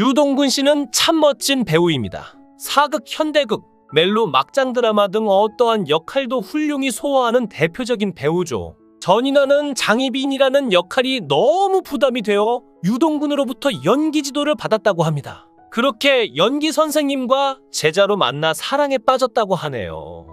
유동근 씨는 참 멋진 배우입니다. 사극, 현대극, 멜로, 막장 드라마 등 어떠한 역할도 훌륭히 소화하는 대표적인 배우죠. 전인화는 장희빈이라는 역할이 너무 부담이 되어 유동근으로부터 연기 지도를 받았다고 합니다. 그렇게 연기 선생님과 제자로 만나 사랑에 빠졌다고 하네요.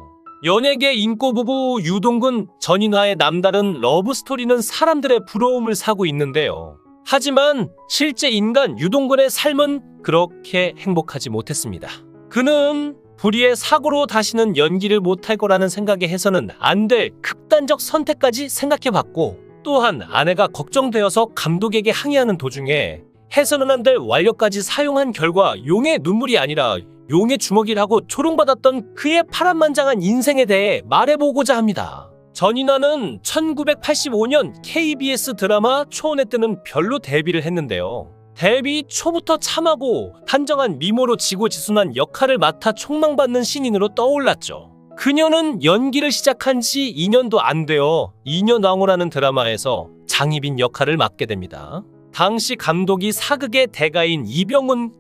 연예계 인고 부부 유동근, 전인화의 남다른 러브스토리는 사람들의 부러움을 사고 있는데요. 하지만 실제 인간 유동근의 삶은 그렇게 행복하지 못했습니다. 그는 불의의 사고로 다시는 연기를 못할 거라는 생각에 해서는 안 될 극단적 선택까지 생각해봤고, 또한 아내가 걱정되어서 감독에게 항의하는 도중에 해서는 안 될 완력까지 사용한 결과 용의 눈물이 아니라 용의 주먹이라고 조롱받았던 그의 파란만장한 인생에 대해 말해보고자 합니다. 전인화는 1985년 KBS 드라마 초원에 뜨는 별로 데뷔를 했는데요. 데뷔 초부터 참하고 단정한 미모로 지고지순한 역할을 맡아 촉망받는 신인으로 떠올랐죠. 그녀는 연기를 시작한 지 2년도 안 되어 인연왕후라는 드라마에서 장희빈 역할을 맡게 됩니다. 당시 감독이 사극의 대가인 이병훈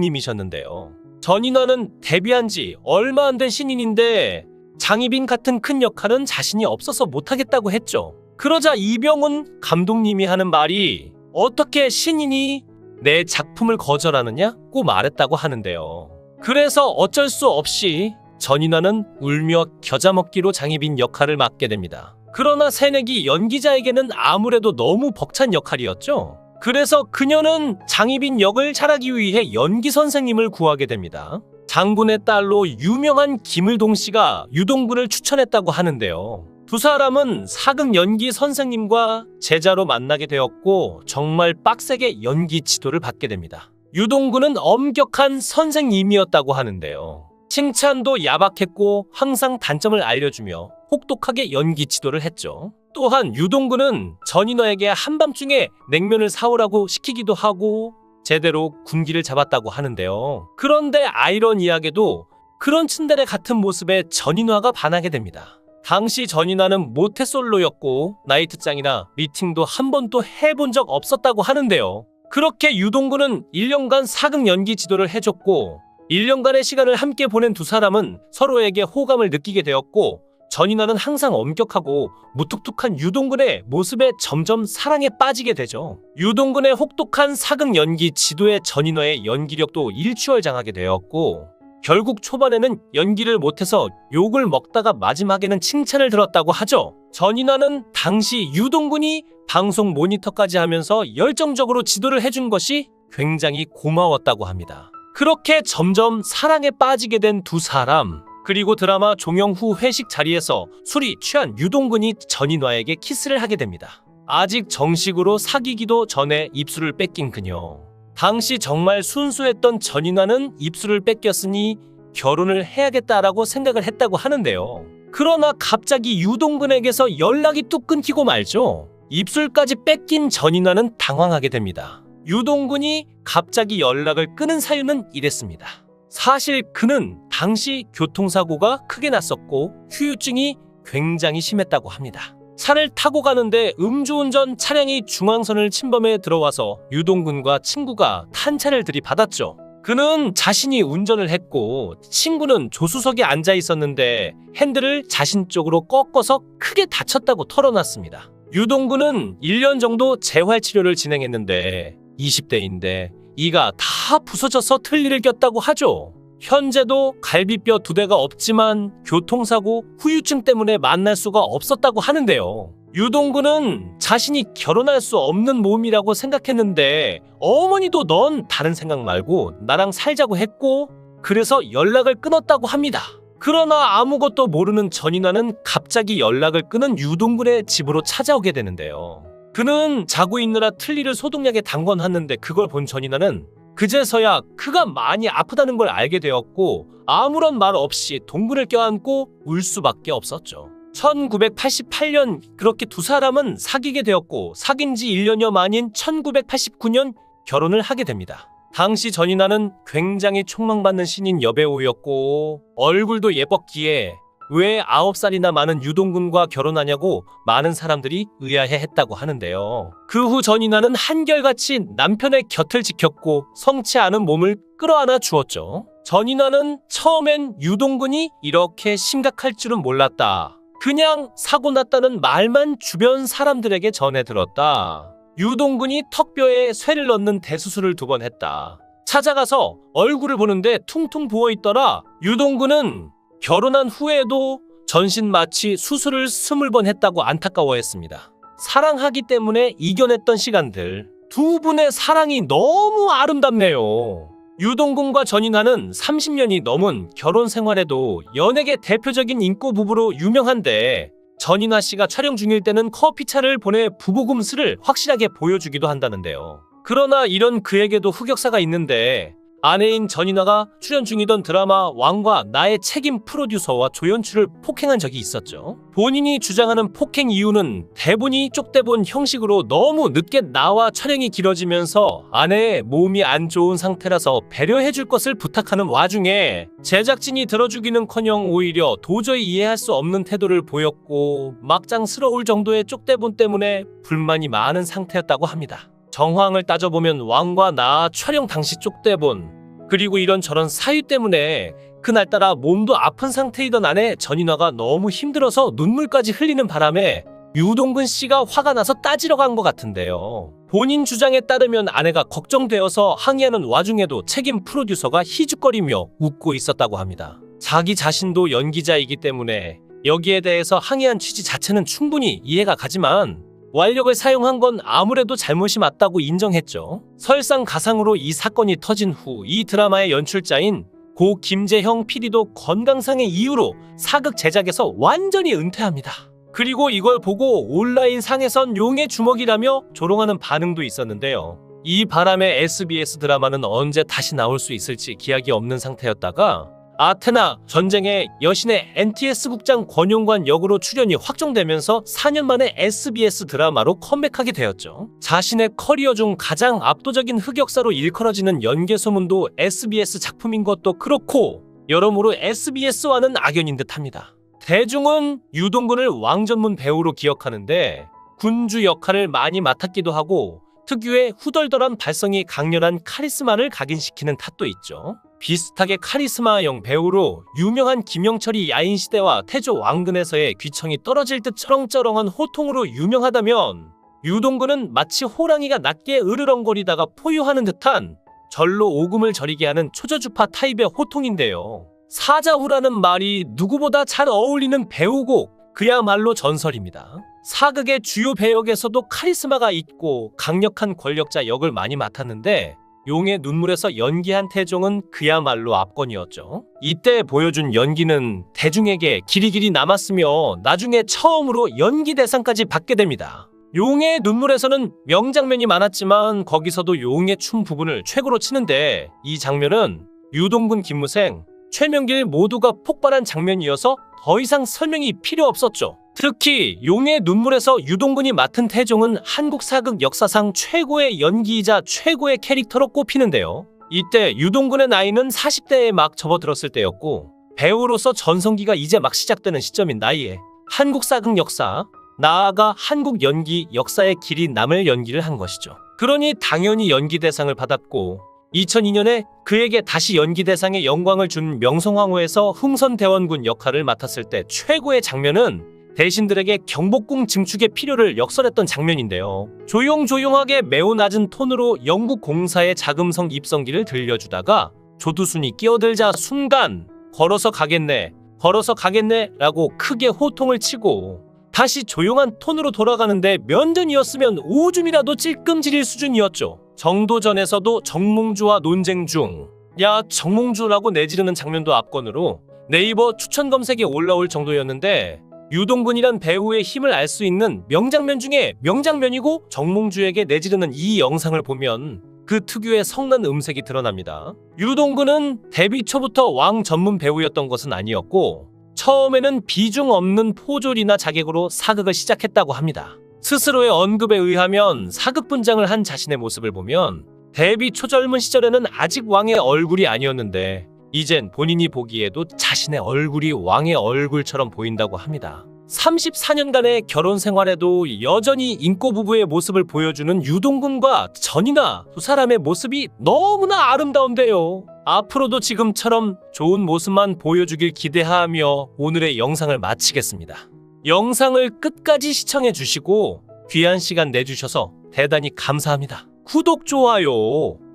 감독님이셨는데요. 전인화는 데뷔한 지 얼마 안 된 신인인데 장희빈 같은 큰 역할은 자신이 없어서 못하겠다고 했죠. 그러자 이병훈 감독님이 하는 말이 어떻게 신인이 내 작품을 거절하느냐고 말했다고 하는데요. 그래서 어쩔 수 없이 전인화는 울며 겨자 먹기로 장희빈 역할을 맡게 됩니다. 그러나 새내기 연기자에게는 아무래도 너무 벅찬 역할이었죠. 그래서 그녀는 장희빈 역을 잘하기 위해 연기 선생님을 구하게 됩니다. 장군의 딸로 유명한 김을동 씨가 유동근을 추천했다고 하는데요. 두 사람은 사극 연기 선생님과 제자로 만나게 되었고 정말 빡세게 연기 지도를 받게 됩니다. 유동근은 엄격한 선생님이었다고 하는데요. 칭찬도 야박했고 항상 단점을 알려주며 혹독하게 연기 지도를 했죠. 또한 유동근은 전인화에게 한밤중에 냉면을 사오라고 시키기도 하고 제대로 군기를 잡았다고 하는데요. 그런데 아이러니하게도 그런 츤데레 같은 모습에 전인화가 반하게 됩니다. 당시 전인화는 모태솔로였고 나이트장이나 미팅도 한 번도 해본 적 없었다고 하는데요. 그렇게 유동근은 1년간 사극 연기 지도를 해줬고 1년간의 시간을 함께 보낸 두 사람은 서로에게 호감을 느끼게 되었고 전인화는 항상 엄격하고 무뚝뚝한 유동근의 모습에 점점 사랑에 빠지게 되죠. 유동근의 혹독한 사극 연기 지도에 전인화의 연기력도 일취월장하게 되었고 결국 초반에는 연기를 못해서 욕을 먹다가 마지막에는 칭찬을 들었다고 하죠. 전인화는 당시 유동근이 방송 모니터까지 하면서 열정적으로 지도를 해준 것이 굉장히 고마웠다고 합니다. 그렇게 점점 사랑에 빠지게 된 두 사람. 그리고 드라마 종영 후 회식 자리에서 술이 취한 유동근이 전인화에게 키스를 하게 됩니다. 아직 정식으로 사귀기도 전에 입술을 뺏긴 그녀. 당시 정말 순수했던 전인화는 입술을 뺏겼으니 결혼을 해야겠다라고 생각을 했다고 하는데요. 그러나 갑자기 유동근에게서 연락이 뚝 끊기고 말죠. 입술까지 뺏긴 전인화는 당황하게 됩니다. 유동근이 갑자기 연락을 끊은 사유는 이랬습니다. 사실 그는 당시 교통사고가 크게 났었고 후유증이 굉장히 심했다고 합니다. 차를 타고 가는데 음주운전 차량이 중앙선을 침범해 들어와서 유동근과 친구가 탄차를 들이받았죠. 그는 자신이 운전을 했고 친구는 조수석에 앉아 있었는데 핸들을 자신 쪽으로 꺾어서 크게 다쳤다고 털어놨습니다. 유동근은 1년 정도 재활치료를 진행했는데 20대인데 이가 다 부서져서 틀니를 꼈다고 하죠. 현재도 갈비뼈 2대가 없지만 교통사고 후유증 때문에 만날 수가 없었다고 하는데요. 유동근은 자신이 결혼할 수 없는 몸이라고 생각했는데 어머니도 넌 다른 생각 말고 나랑 살자고 했고 그래서 연락을 끊었다고 합니다. 그러나 아무것도 모르는 전인화는 갑자기 연락을 끊은 유동근의 집으로 찾아오게 되는데요. 그는 자고 있느라 틀니를 소독약에 담궈놨는데 그걸 본 전인화는 그제서야 그가 많이 아프다는 걸 알게 되었고 아무런 말 없이 동근을 껴안고 울 수밖에 없었죠. 1988년 그렇게 두 사람은 사귀게 되었고 사귄 지 1년여 만인 1989년 결혼을 하게 됩니다. 당시 전인화는 굉장히 촉망받는 신인 여배우였고 얼굴도 예뻤기에 왜 9살이나 많은 유동근과 결혼하냐고 많은 사람들이 의아해했다고 하는데요. 그 후 전인아는 한결같이 남편의 곁을 지켰고 성치 않은 몸을 끌어안아 주었죠. 전인아는 처음엔 유동근이 이렇게 심각할 줄은 몰랐다. 그냥 사고 났다는 말만 주변 사람들에게 전해 들었다. 유동근이 턱뼈에 쇠를 넣는 대수술을 2번 했다. 찾아가서 얼굴을 보는데 퉁퉁 부어있더라. 유동근은 결혼한 후에도 전신 마취 수술을 20번 했다고 안타까워했습니다. 사랑하기 때문에 이겨냈던 시간들. 2분의 사랑이 너무 아름답네요. 유동근과 전인아는 30년이 넘은 결혼 생활에도 연예계 대표적인 인고 부부로 유명한데 전인아 씨가 촬영 중일 때는 커피차를 보내 부부 금슬을 확실하게 보여주기도 한다는데요. 그러나 이런 그에게도 흑역사가 있는데 아내인 전인아가 출연 중이던 드라마 왕과 나의 책임 프로듀서와 조연출을 폭행한 적이 있었죠. 본인이 주장하는 폭행 이유는 대본이 쪽대본 형식으로 너무 늦게 나와 촬영이 길어지면서 아내의 몸이 안 좋은 상태라서 배려해줄 것을 부탁하는 와중에 제작진이 들어주기는커녕 오히려 도저히 이해할 수 없는 태도를 보였고 막장스러울 정도의 쪽대본 때문에 불만이 많은 상태였다고 합니다. 정황을 따져보면 왕과 나 촬영 당시 쪽대본 그리고 이런저런 사유 때문에 그날따라 몸도 아픈 상태이던 아내 전인아가 너무 힘들어서 눈물까지 흘리는 바람에 유동근 씨가 화가 나서 따지러 간 것 같은데요. 본인 주장에 따르면 아내가 걱정되어서 항의하는 와중에도 책임 프로듀서가 희죽거리며 웃고 있었다고 합니다. 자기 자신도 연기자이기 때문에 여기에 대해서 항의한 취지 자체는 충분히 이해가 가지만 완력을 사용한 건 아무래도 잘못이 맞다고 인정했죠. 설상가상으로 이 사건이 터진 후 이 드라마의 연출자인 고 김재형 PD도 건강상의 이유로 사극 제작에서 완전히 은퇴합니다. 그리고 이걸 보고 온라인 상에선 용의 주먹이라며 조롱하는 반응도 있었는데요. 이 바람에 SBS 드라마는 언제 다시 나올 수 있을지 기약이 없는 상태였다가 아테나 전쟁의 여신의 NTS 국장 권용관 역으로 출연이 확정되면서 4년 만에 SBS 드라마로 컴백하게 되었죠. 자신의 커리어 중 가장 압도적인 흑역사로 일컬어지는 연계 소문도 SBS 작품인 것도 그렇고 여러모로 SBS와는 악연인 듯합니다. 대중은 유동근을 왕전문 배우로 기억하는데 군주 역할을 많이 맡았기도 하고 특유의 후덜덜한 발성이 강렬한 카리스마를 각인시키는 탓도 있죠. 비슷하게 카리스마형 배우로 유명한 김영철이 야인시대와 태조 왕근에서의 귀청이 떨어질 듯 쩌렁쩌렁한 호통으로 유명하다면 유동근은 마치 호랑이가 낮게 으르렁거리다가 포효하는 듯한 절로 오금을 저리게 하는 초저주파 타입의 호통인데요. 사자후라는 말이 누구보다 잘 어울리는 배우고 그야말로 전설입니다. 사극의 주요 배역에서도 카리스마가 있고 강력한 권력자 역을 많이 맡았는데 용의 눈물에서 연기한 태종은 그야말로 압권이었죠. 이때 보여준 연기는 대중에게 길이길이 남았으며 나중에 처음으로 연기 대상까지 받게 됩니다. 용의 눈물에서는 명장면이 많았지만 거기서도 용의 춤 부분을 최고로 치는데 이 장면은 유동근, 김무생, 최명길 모두가 폭발한 장면이어서 더 이상 설명이 필요 없었죠. 특히 용의 눈물에서 유동근이 맡은 태종은 한국 사극 역사상 최고의 연기이자 최고의 캐릭터로 꼽히는데요. 이때 유동근의 나이는 40대에 막 접어들었을 때였고 배우로서 전성기가 이제 막 시작되는 시점인 나이에 한국 사극 역사, 나아가 한국 연기 역사의 길이 남을 연기를 한 것이죠. 그러니 당연히 연기 대상을 받았고 2002년에 그에게 다시 연기 대상의 영광을 준 명성황후에서 흥선대원군 역할을 맡았을 때 최고의 장면은 대신들에게 경복궁 증축의 필요를 역설했던 장면인데요. 조용조용하게 매우 낮은 톤으로 영국 공사의 자금성 입성기를 들려주다가 조두순이 끼어들자 순간 걸어서 가겠네 라고 크게 호통을 치고 다시 조용한 톤으로 돌아가는데 면전이었으면 오줌이라도 찔끔질일 수준이었죠. 정도전에서도 정몽주와 논쟁 중 야 정몽주라고 내지르는 장면도 압권으로 네이버 추천 검색에 올라올 정도였는데 유동근이란 배우의 힘을 알 수 있는 명장면 중에 명장면이고 정몽주에게 내지르는 이 영상을 보면 그 특유의 성난 음색이 드러납니다. 유동근은 데뷔 초부터 왕 전문 배우였던 것은 아니었고 처음에는 비중 없는 포졸이나 자객으로 사극을 시작했다고 합니다. 스스로의 언급에 의하면 사극 분장을 한 자신의 모습을 보면 데뷔 초절문 시절에는 아직 왕의 얼굴이 아니었는데 이젠 본인이 보기에도 자신의 얼굴이 왕의 얼굴처럼 보인다고 합니다. 34년간의 결혼 생활에도 여전히 인꼬 부부의 모습을 보여주는 유동근과 전이나 두 사람의 모습이 너무나 아름다운데요. 앞으로도 지금처럼 좋은 모습만 보여주길 기대하며 오늘의 영상을 마치겠습니다. 영상을 끝까지 시청해 주시고 귀한 시간 내주셔서 대단히 감사합니다. 구독, 좋아요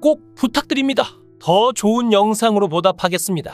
꼭 부탁드립니다. 더 좋은 영상으로 보답하겠습니다.